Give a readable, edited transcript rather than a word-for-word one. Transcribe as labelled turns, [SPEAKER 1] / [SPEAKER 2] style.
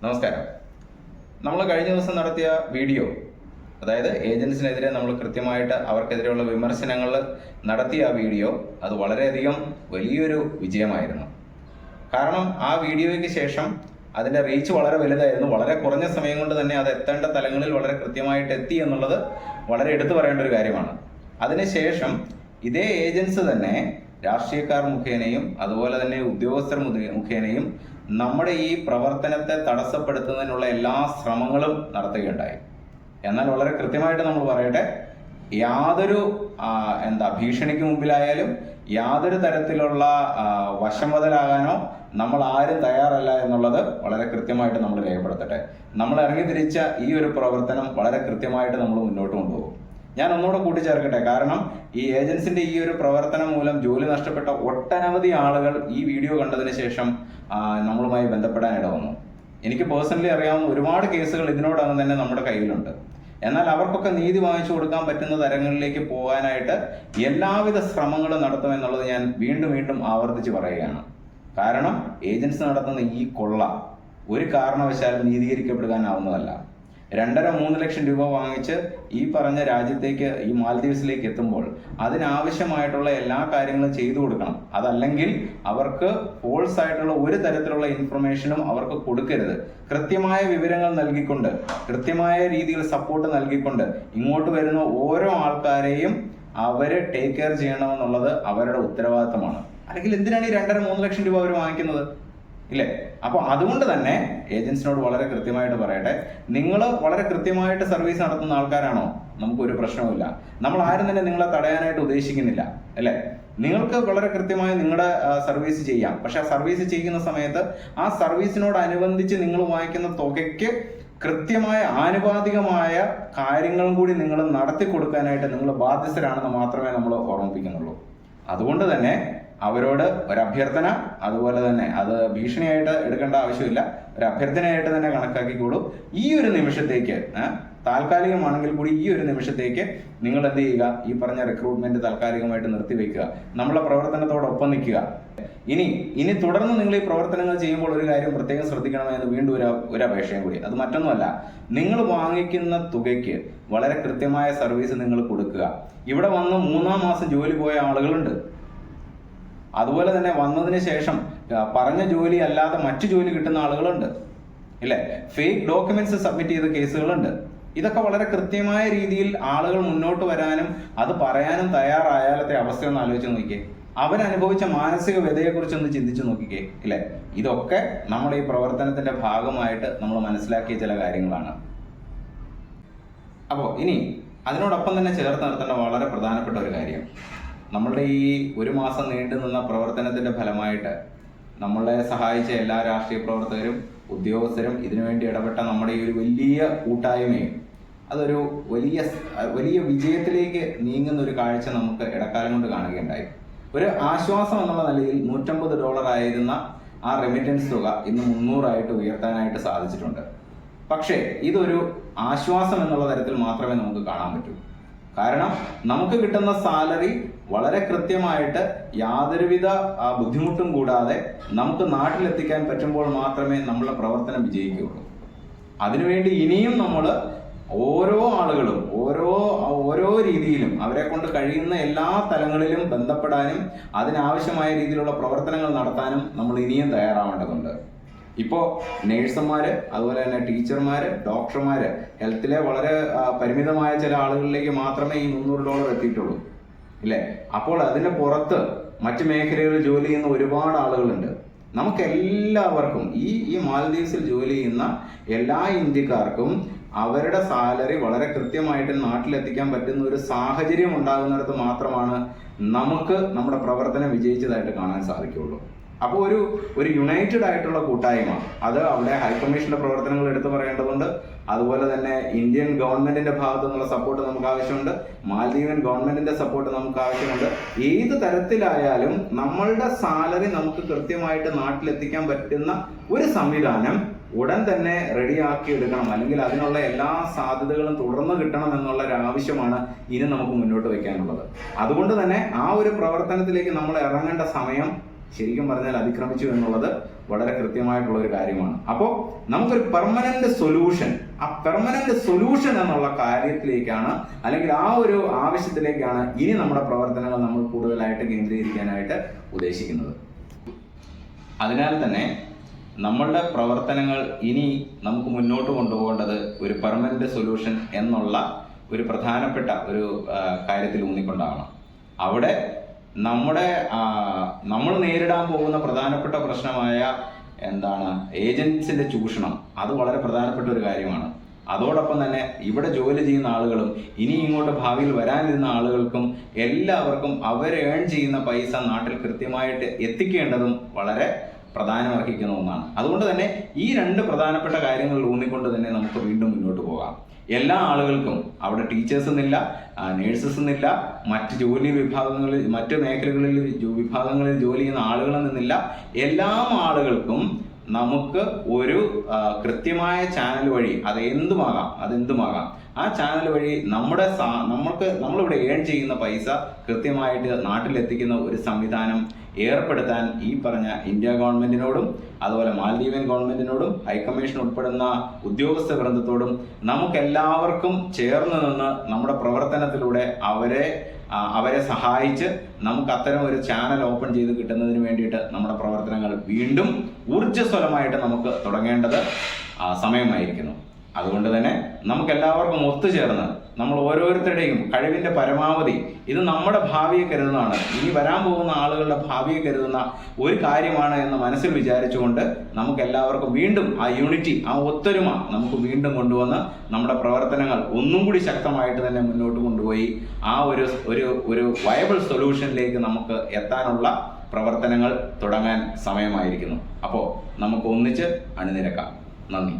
[SPEAKER 1] നമസ്കാരം. നമ്മൾ കഴിഞ്ഞ ദിവസം നടത്തിയ വീഡിയോ, അതായത് ഏജൻസിനെതിരെ നമ്മൾ കൃത്യമായിട്ട് അവർക്കെതിരെയുള്ള വിമർശനങ്ങൾ നടത്തിയ ആ വീഡിയോ, അത് വളരെയധികം വലിയൊരു വിജയമായിരുന്നു. കാരണം ആ വീഡിയോയ്ക്ക് ശേഷം അതിൻ്റെ റീച്ച് വളരെ വലുതായിരുന്നു. വളരെ കുറഞ്ഞ സമയം കൊണ്ട് തന്നെ അത് എത്തേണ്ട തലങ്ങളിൽ വളരെ കൃത്യമായിട്ട് എത്തി എന്നുള്ളത് വളരെ എടുത്തു പറയേണ്ട ഒരു കാര്യമാണ്. അതിനുശേഷം ഇതേ ഏജൻസ് തന്നെ രാഷ്ട്രീയക്കാർ മുഖേനയും അതുപോലെ തന്നെ ഉദ്യോഗസ്ഥർ മുഖേനയും നമ്മുടെ ഈ പ്രവർത്തനത്തെ തടസ്സപ്പെടുത്തുന്നതിനുള്ള എല്ലാ ശ്രമങ്ങളും നടത്തുകയുണ്ടായി. എന്നാൽ വളരെ കൃത്യമായിട്ട് നമ്മൾ പറയട്ടെ, യാതൊരു ഭീഷണിക്ക് മുമ്പിലായാലും യാതൊരു തരത്തിലുള്ള വശംവദലാകാനോ നമ്മൾ ആരും തയ്യാറല്ല എന്നുള്ളത് വളരെ കൃത്യമായിട്ട് നമ്മൾ രേഖപ്പെടുത്തട്ടെ. നമ്മൾ ഇറങ്ങി തിരിച്ച ഈ ഒരു പ്രവർത്തനം വളരെ കൃത്യമായിട്ട് നമ്മൾ മുന്നോട്ട് കൊണ്ടുപോകും. ഞാൻ ഒന്നുകൂടെ കൂട്ടിച്ചേർക്കട്ടെ, കാരണം ഈ ഏജൻസിന്റെ ഈ ഒരു പ്രവർത്തനം മൂലം ജോലി നഷ്ടപ്പെട്ട ഒട്ടനവധി ആളുകൾ ഈ വീഡിയോ കണ്ടതിന് ശേഷം നമ്മളുമായി ബന്ധപ്പെടാൻ ഇടവന്നു. എനിക്ക് പേഴ്സണലി അറിയാവുന്ന ഒരുപാട് കേസുകൾ ഇതിനോടകം തന്നെ നമ്മുടെ കയ്യിലുണ്ട്. എന്നാൽ അവർക്കൊക്കെ നീതി വാങ്ങിച്ചു കൊടുക്കാൻ പറ്റുന്ന തരങ്ങളിലേക്ക് പോകാനായിട്ട് എല്ലാവിധ ശ്രമങ്ങളും നടത്തുമെന്നുള്ളത് ഞാൻ വീണ്ടും വീണ്ടും ആവർത്തിച്ച് പറയുകയാണ്. കാരണം ഏജൻസി നടത്തുന്ന ഈ കൊള്ള ഒരു കാരണവശാലും നീതീകരിക്കപ്പെടാനാവുന്നതല്ല. 2.5-3 ലക്ഷം രൂപ വാങ്ങിച്ച് ഈ പറഞ്ഞ രാജ്യത്തേക്ക്, ഈ മാൽദീവ്സിലേക്ക് എത്തുമ്പോൾ അതിനാവശ്യമായിട്ടുള്ള എല്ലാ കാര്യങ്ങളും ചെയ്തു കൊടുക്കണം. അതല്ലെങ്കിൽ അവർക്ക് ഫോൾസ് ആയിട്ടുള്ള ഒരു തരത്തിലുള്ള ഇൻഫർമേഷനും അവർക്ക് കൊടുക്കരുത്. കൃത്യമായ വിവരങ്ങൾ നൽകിക്കൊണ്ട്, കൃത്യമായ രീതിയിൽ സപ്പോർട്ട് നൽകിക്കൊണ്ട് ഇങ്ങോട്ട് വരുന്ന ഓരോ ആൾക്കാരെയും അവര് ടേക്ക് കെയർ ചെയ്യണമെന്നുള്ളത് അവരുടെ ഉത്തരവാദിത്തമാണ്. അല്ലെങ്കിൽ എന്തിനാണ് ഈ 2.5-3 ലക്ഷം രൂപ അവർ വാങ്ങിക്കുന്നത്? ഇല്ലേ? അപ്പോൾ അതുകൊണ്ട് തന്നെ ഏജൻസിനോട് വളരെ കൃത്യമായിട്ട് പറയട്ടെ, നിങ്ങൾ വളരെ കൃത്യമായിട്ട് സർവീസ് നടത്തുന്ന ആൾക്കാരാണോ? നമുക്കൊരു പ്രശ്നവുമില്ല. നമ്മൾ ആരും തന്നെ നിങ്ങളെ തടയാനായിട്ട് ഉദ്ദേശിക്കുന്നില്ല, അല്ലേ? നിങ്ങൾക്ക് വളരെ കൃത്യമായി നിങ്ങളുടെ സർവീസ് ചെയ്യാം. പക്ഷെ ആ സർവീസ് ചെയ്യുന്ന സമയത്ത് ആ സർവീസിനോടനുബന്ധിച്ച് നിങ്ങൾ വാങ്ങിക്കുന്ന തുകയ്ക്ക് കൃത്യമായ ആനുപാതികമായ കാര്യങ്ങളും കൂടി നിങ്ങൾ നടത്തി കൊടുക്കാനായിട്ട് നിങ്ങൾ ബാധ്യസ്ഥരാണെന്ന് മാത്രമേ നമ്മൾ ഓർമ്മിപ്പിക്കുന്നുള്ളൂ. അതുകൊണ്ട് തന്നെ അവരോട് ഒരഭ്യർത്ഥന, അതുപോലെ തന്നെ അത് ഭീഷണിയായിട്ട് എടുക്കേണ്ട ആവശ്യമില്ല, ഒരു അഭ്യർത്ഥനയായിട്ട് തന്നെ കണക്കാക്കിക്കോളൂ. ഈ ഒരു നിമിഷത്തേക്ക്, താൽക്കാലികമാണെങ്കിൽ കൂടി ഈ ഒരു നിമിഷത്തേക്ക് നിങ്ങൾ എന്ത് ചെയ്യുക? ഈ പറഞ്ഞ റിക്രൂട്ട്മെന്റ് താൽക്കാലികമായിട്ട് നിർത്തിവെക്കുക, നമ്മളെ പ്രവർത്തനത്തോടൊപ്പം നിൽക്കുക. ഇനി തുടർന്ന് നിങ്ങൾ ഈ പ്രവർത്തനങ്ങൾ ചെയ്യുമ്പോൾ ഒരു കാര്യം പ്രത്യേകം ശ്രദ്ധിക്കണമെന്ന് വീണ്ടും ഒരു അപേക്ഷയും കൂടി. അത് മറ്റൊന്നുമല്ല, നിങ്ങൾ വാങ്ങിക്കുന്ന തുകയ്ക്ക് വളരെ കൃത്യമായ സർവീസ് നിങ്ങൾ കൊടുക്കുക. ഇവിടെ വന്ന് 3-ാം മാസം ജോലി പോയ ആളുകളുണ്ട്. അതുപോലെ തന്നെ വന്നതിന് ശേഷം പറഞ്ഞ ജോലി അല്ലാതെ മറ്റു ജോലി കിട്ടുന്ന ആളുകളുണ്ട്, ഇല്ലേ? ഫേക്ക് ഡോക്യുമെന്റ്സ് സബ്മിറ്റ് ചെയ്ത കേസുകളുണ്ട്. ഇതൊക്കെ വളരെ കൃത്യമായ രീതിയിൽ ആളുകൾ മുന്നോട്ട് വരാനും അത് പറയാനും തയ്യാറായാലത്തെ അവസ്ഥയൊന്ന് ആലോചിച്ച് നോക്കിക്കേ. അവരനുഭവിച്ച മാനസിക വ്യതയെക്കുറിച്ചൊന്ന് ചിന്തിച്ചു നോക്കിക്കേ, ഇല്ലേ? ഇതൊക്കെ നമ്മുടെ ഈ പ്രവർത്തനത്തിന്റെ ഭാഗമായിട്ട് നമ്മൾ മനസ്സിലാക്കിയ ചില കാര്യങ്ങളാണ്. അപ്പോൾ ഇനി അതിനോടൊപ്പം തന്നെ ചേർത്ത് നിർത്തേണ്ട വളരെ പ്രധാനപ്പെട്ട ഒരു കാര്യം, നമ്മളുടെ ഈ 1 മാസം നീണ്ടു നിന്ന പ്രവർത്തനത്തിന്റെ ഫലമായിട്ട് നമ്മളെ സഹായിച്ച എല്ലാ രാഷ്ട്രീയ പ്രവർത്തകരും ഉദ്യോഗസ്ഥരും ഇതിനുവേണ്ടി ഇടപെട്ട നമ്മുടെ ഈ ഒരു വലിയ കൂട്ടായ്മയും അതൊരു വലിയ വിജയത്തിലേക്ക് നീങ്ങുന്ന ഒരു കാഴ്ച നമുക്ക് ഇടക്കാലം കൊണ്ട് കാണുകയുണ്ടായി. ഒരു ആശ്വാസം എന്നുള്ള നിലയിൽ $150 ആയിരുന്ന ആ റെമിറ്റൻസ് തുക ഇന്ന് 300 ഉയർത്താനായിട്ട് സാധിച്ചിട്ടുണ്ട്. പക്ഷേ ഇതൊരു ആശ്വാസം എന്നുള്ള തരത്തിൽ മാത്രമേ നമുക്ക് കാണാൻ പറ്റൂ. കാരണം നമുക്ക് കിട്ടുന്ന സാലറി വളരെ കൃത്യമായിട്ട് യാതൊരുവിധ ബുദ്ധിമുട്ടും കൂടാതെ നമുക്ക് നാട്ടിലെത്തിക്കാൻ പറ്റുമ്പോൾ മാത്രമേ നമ്മളെ പ്രവർത്തനം വിജയിക്കുകയുള്ളൂ. അതിനുവേണ്ടി ഇനിയും നമ്മൾ ഓരോ ആളുകളും ഓരോ രീതിയിലും അവരെ കൊണ്ട് കഴിയുന്ന എല്ലാ തലങ്ങളിലും ബന്ധപ്പെടാനും അതിനാവശ്യമായ രീതിയിലുള്ള പ്രവർത്തനങ്ങൾ നടത്താനും നമ്മൾ ഇനിയും തയ്യാറാവേണ്ടതുണ്ട്. ഇപ്പോൾ നേഴ്സുമാര്, അതുപോലെ തന്നെ ടീച്ചർമാര്, ഡോക്ടർമാര്, ഹെൽത്തിലെ വളരെ പരിമിതമായ ചില ആളുകളിലേക്ക് മാത്രമേ ഈ $300 എത്തിയിട്ടുള്ളൂ, ഇല്ലേ? അപ്പോൾ അതിന് പുറത്ത് മറ്റു മേഖലകളിൽ ജോലി ചെയ്യുന്ന ഒരുപാട് ആളുകളുണ്ട്. നമുക്കെല്ലാവർക്കും ഈ മാൽദീവ്സിൽ ജോലി ചെയ്യുന്ന എല്ലാ ഇന്ത്യക്കാർക്കും അവരുടെ സാലറി വളരെ കൃത്യമായിട്ട് നാട്ടിലെത്തിക്കാൻ പറ്റുന്ന ഒരു സാഹചര്യം ഉണ്ടാകുന്നിടത്ത് മാത്രമാണ് നമുക്ക് നമ്മുടെ പ്രവർത്തനം വിജയിച്ചതായിട്ട് കാണാൻ സാധിക്കുകയുള്ളൂ. അപ്പോൾ ഒരു യുണൈറ്റഡ് ആയിട്ടുള്ള കൂട്ടായ്മ, അത് അവിടെ ഹൈക്കമ്മീഷന്റെ പ്രവർത്തനങ്ങൾ എടുത്തു പറയേണ്ടതുണ്ട്. അതുപോലെ തന്നെ ഇന്ത്യൻ ഗവൺമെന്റിന്റെ ഭാഗത്തു നിന്നുള്ള സപ്പോർട്ട് നമുക്ക് ആവശ്യമുണ്ട്. മാൽദീവൻ ഗവൺമെന്റിന്റെ സപ്പോർട്ട് നമുക്ക് ആവശ്യമുണ്ട്. ഏത് തരത്തിലായാലും നമ്മളുടെ സാലറി നമുക്ക് കൃത്യമായിട്ട് നാട്ടിലെത്തിക്കാൻ പറ്റുന്ന ഒരു സംവിധാനം ഉടൻ തന്നെ റെഡിയാക്കി എടുക്കണം. അല്ലെങ്കിൽ അതിനുള്ള എല്ലാ സാധ്യതകളും തുടർന്ന് കിട്ടണം എന്നുള്ള ഒരു ആവശ്യമാണ് ഇനി നമുക്ക് മുന്നോട്ട് വയ്ക്കാനുള്ളത്. അതുകൊണ്ട് തന്നെ ആ ഒരു പ്രവർത്തനത്തിലേക്ക് നമ്മൾ ഇറങ്ങേണ്ട സമയം ശരിക്കും പറഞ്ഞാൽ അതിക്രമിച്ചു എന്നുള്ളത് വളരെ കൃത്യമായിട്ടുള്ള ഒരു കാര്യമാണ്. അപ്പോൾ നമുക്കൊരു പെർമനന്റ് സൊല്യൂഷൻ, ആ പെർമനന്റ് സൊല്യൂഷൻ എന്നുള്ള കാര്യത്തിലേക്കാണ്, അല്ലെങ്കിൽ ആ ഒരു ആവശ്യത്തിലേക്കാണ് ഇനി നമ്മുടെ പ്രവർത്തനങ്ങൾ നമ്മൾ കൂടുതലായിട്ട് കേന്ദ്രീകരിക്കാനായിട്ട് ഉദ്ദേശിക്കുന്നത്. അതിനാൽ തന്നെ നമ്മളുടെ പ്രവർത്തനങ്ങൾ ഇനി നമുക്ക് മുന്നോട്ട് കൊണ്ടുപോകേണ്ടത് ഒരു പെർമനന്റ് സൊല്യൂഷൻ എന്നുള്ള ഒരു പ്രധാനപ്പെട്ട ഒരു കാര്യത്തിൽ ഊന്നിക്കൊണ്ടാണ്. അവിടെ നമ്മൾ നേരിടാൻ പോകുന്ന പ്രധാനപ്പെട്ട പ്രശ്നമായ ഏജൻസിന്റെ ചൂഷണം, അത് വളരെ പ്രധാനപ്പെട്ട ഒരു കാര്യമാണ്. അതോടൊപ്പം തന്നെ ഇവിടെ ജോലി ചെയ്യുന്ന ആളുകളും ഇനി ഇങ്ങോട്ട് ഭാവിയിൽ വരാനിരുന്ന ആളുകൾക്കും എല്ലാവർക്കും അവർ ഏൺ ചെയ്യുന്ന പൈസ നാട്ടിൽ കൃത്യമായിട്ട് എത്തിക്കേണ്ടതും വളരെ പ്രാധാന്യമർഹിക്കുന്ന ഒന്നാണ്. അതുകൊണ്ട് തന്നെ ഈ രണ്ട് പ്രധാനപ്പെട്ട കാര്യങ്ങളിൽ ഊന്നിക്കൊണ്ട് തന്നെ നമുക്ക് വീണ്ടും മുന്നോട്ട് പോകാം. എല്ലാ ആളുകൾക്കും അവിടെ ടീച്ചേഴ്സ് എന്നില്ല, നേഴ്സസ് എന്നില്ല, മറ്റ് മേഖലകളിൽ വിഭാഗങ്ങളിൽ ജോലി ചെയ്യുന്ന ആളുകളിൽ നിന്നില്ല. എല്ലാ ആളുകൾക്കും നമുക്ക് ഒരു കൃത്യമായ ചാനൽ വഴി അതെന്തുമാകാം ആ ചാനൽ വഴി നമ്മളിവിടെ ഏൺ ചെയ്യുന്ന പൈസ കൃത്യമായിട്ട് നാട്ടിലെത്തിക്കുന്ന ഒരു സംവിധാനം ഏർപ്പെടുത്താൻ ഈ പറഞ്ഞ ഇന്ത്യ ഗവൺമെന്റിനോടും അതുപോലെ മാലദ്വീപിയൻ ഗവൺമെന്റിനോടും ഹൈക്കമ്മീഷൻ ഉൾപ്പെടുന്ന ഉദ്യോഗസ്ഥ വൃന്ദത്തോടും നമുക്കെല്ലാവർക്കും ചേർന്ന് നിന്ന് നമ്മുടെ പ്രവർത്തനത്തിലൂടെ അവരെ സഹായിച്ച് നമുക്ക് അത്തരം ഒരു ചാനൽ ഓപ്പൺ ചെയ്ത് കിട്ടുന്നതിന് വേണ്ടിയിട്ട് നമ്മുടെ പ്രവർത്തനങ്ങൾ വീണ്ടും ഊർജ്ജസ്വലമായിട്ട് നമുക്ക് തുടങ്ങേണ്ടത് സമയമായിരിക്കുന്നു. അതുകൊണ്ട് തന്നെ നമുക്കെല്ലാവർക്കും ഒത്തുചേർന്ന് നമ്മൾ ഓരോരുത്തരുടെയും കഴിവിന്റെ പരമാവധി, ഇത് നമ്മുടെ ഭാവിയെ കരുതുന്നതാണ്, ഇനി വരാൻ പോകുന്ന ആളുകളുടെ ഭാവിയെ കരുതുന്ന ഒരു കാര്യമാണ് എന്ന് മനസ്സിൽ വിചാരിച്ചുകൊണ്ട് നമുക്ക് എല്ലാവർക്കും വീണ്ടും ആ യൂണിറ്റി, ആ ഒത്തൊരുമ നമുക്ക് വീണ്ടും കൊണ്ടുവന്ന് നമ്മുടെ പ്രവർത്തനങ്ങൾ ഒന്നും കൂടി ശക്തമായിട്ട് തന്നെ മുന്നോട്ട് കൊണ്ടുപോയി ആ ഒരു വയബിൾ സൊല്യൂഷനിലേക്ക് നമുക്ക് എത്താനുള്ള പ്രവർത്തനങ്ങൾ തുടങ്ങാൻ സമയമായിരിക്കുന്നു. അപ്പോൾ നമുക്ക് ഒന്നിച്ച് അണിനിരക്കാം. നന്ദി.